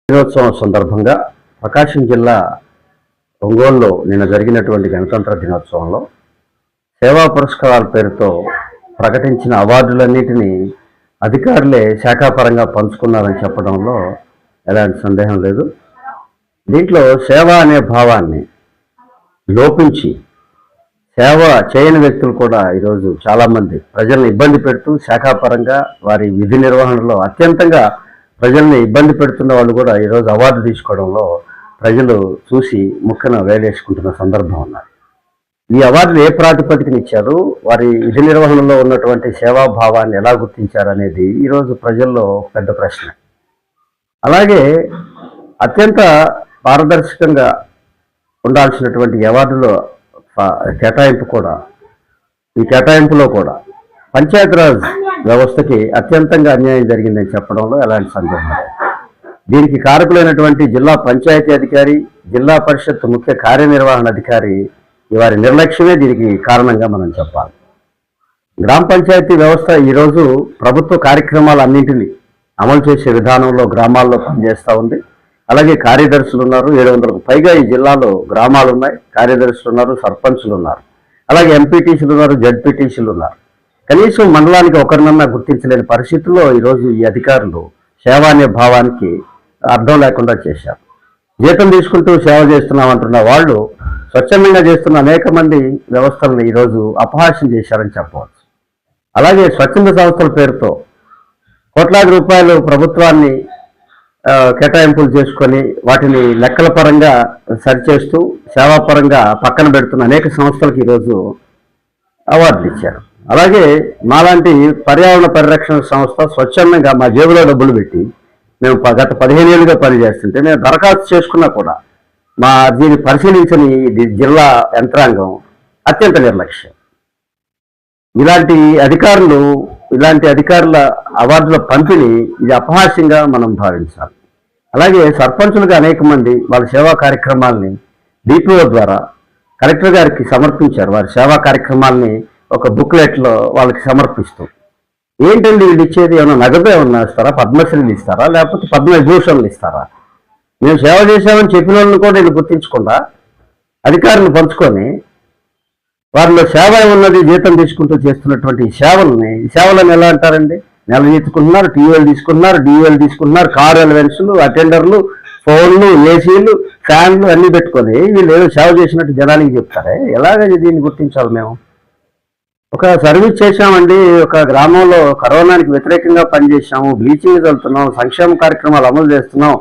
దినోత్సవం సందర్భంగా ప్రకాశం జిల్లా ఒంగోలులో నిన్న జరిగినటువంటి గణతంత్ర దినోత్సవంలో సేవా పురస్కారాల పేరుతో ప్రకటించిన అవార్డులన్నిటినీ అధికారులే శాఖాపరంగా పంచుకున్నారని చెప్పడంలో ఎలాంటి సందేహం లేదు. దీంట్లో సేవ అనే భావాన్ని లోపించి సేవ చేయని వ్యక్తులు కూడా ఈరోజు చాలామంది ప్రజల్ని ఇబ్బంది పెడుతూ శాఖాపరంగా వారి విధి నిర్వహణలో అత్యంతంగా ప్రజల్ని ఇబ్బంది పెడుతున్న వాళ్ళు కూడా ఈరోజు అవార్డు తీసుకోవడంలో ప్రజలు చూసి ముక్కన వేలేసుకుంటున్న సందర్భం ఉన్నారు. ఈ అవార్డులు ఏ ప్రాతిపదికన ఇచ్చారు, వారి విధి నిర్వహణలో ఉన్నటువంటి సేవాభావాన్ని ఎలా గుర్తించారు అనేది ఈరోజు ప్రజల్లో పెద్ద ప్రశ్న. అలాగే అత్యంత పారదర్శకంగా ఉండాల్సినటువంటి అవార్డులో కేటాయింపులో కూడా పంచాయతీరాజ్ వ్యవస్థకి అత్యంతంగా అన్యాయం జరిగిందని చెప్పడంలో ఎలాంటి సందేహం లేదు. దీనికి కారకులైనటువంటి జిల్లా పంచాయతీ అధికారి, జిల్లా పరిషత్ ముఖ్య కార్యనిర్వహణ అధికారి వారి నిర్లక్ష్యమే దీనికి కారణంగా మనం చెప్పాలి. గ్రామ పంచాయతీ వ్యవస్థ ఈరోజు ప్రభుత్వ కార్యక్రమాలన్నింటినీ అమలు చేసే విధానంలో గ్రామాల్లో పనిచేస్తూ ఉంది. అలాగే కార్యదర్శులు ఉన్నారు, 700కు పైగా ఈ జిల్లాలో గ్రామాలు ఉన్నాయి, కార్యదర్శులు ఉన్నారు, సర్పంచులు ఉన్నారు, అలాగే ఎంపీటీసీలు ఉన్నారు, జడ్పీటీసీలు ఉన్నారు. కనీసం మండలానికి ఒకరినన్నా గుర్తించలేని పరిస్థితుల్లో ఈరోజు ఈ అధికారులు సేవ అనే భావానికి అర్థం లేకుండా చేశారు. జీతం తీసుకుంటూ సేవ చేస్తున్నామంటున్న వాళ్ళు స్వచ్ఛందంగా చేస్తున్న అనేక మంది వ్యవస్థలను ఈరోజు అపహాస్యం చేశారని చెప్పవచ్చు. అలాగే స్వచ్ఛంద సంస్థల పేరుతో కోట్లాది రూపాయలు ప్రభుత్వాన్ని కేటాయింపులు చేసుకొని వాటిని లెక్కల పరంగా సరిచేస్తూ సేవాపరంగా పక్కన పెడుతున్న అనేక సంస్థలకు ఈరోజు అవార్డులు ఇచ్చారు. అలాగే మాలాంటి పర్యావరణ పరిరక్షణ సంస్థ స్వచ్ఛందంగా మా జేబులో డబ్బులు పెట్టి మేము గత 15 ఏళ్ళుగా పనిచేస్తుంటే మేము దరఖాస్తు చేసుకున్నా కూడా దీన్ని పరిశీలించని జిల్లా యంత్రాంగం అత్యంత నిర్లక్ష్యం. ఇలాంటి అధికారుల అవార్డుల పంపిణీ ఇది అపహాస్యంగా మనం భావించాలి. అలాగే సర్పంచులుగా అనేక మంది వాళ్ళ సేవా కార్యక్రమాలని డిపిఓ ద్వారా కలెక్టర్ గారికి సమర్పించారు. వారి సేవా కార్యక్రమాలని ఒక బుక్లెట్లో వాళ్ళకి సమర్పిస్తూ, ఏంటండి వీళ్ళు ఇచ్చేది, ఏమైనా నగదు ఏమన్నా ఇస్తారా, పద్మశ్రీలు ఇస్తారా, లేకపోతే పద్మవిభూషణలు ఇస్తారా? మేము సేవ చేసామని చెప్పిన వాళ్ళని కూడా వీళ్ళు గుర్తించకుండా అధికారులు పంచుకొని వారిలో సేవ ఉన్నది జీతం తీసుకుంటూ చేస్తున్నటువంటి సేవలను ఎలా అంటారండి? నెల తీసుకుంటున్నారు, టీవీలు తీసుకుంటున్నారు, డీవీలు తీసుకుంటున్నారు, కారు అలవెన్సులు, అటెండర్లు, ఫోన్లు, ఏసీలు, ఫ్యాన్లు అన్నీ పెట్టుకొని వీళ్ళు ఏదో సేవ చేసినట్టు జనానికి చెప్తారే, ఎలాగ దీన్ని గుర్తించాలి? మేము ఒక సర్వీస్ చేశామండి, ఒక గ్రామంలో కరోనాకి వ్యతిరేకంగా పనిచేసాము, బ్లీచింగ్ చల్లుతున్నాం, సంక్షేమ కార్యక్రమాలు అమలు చేస్తున్నాం,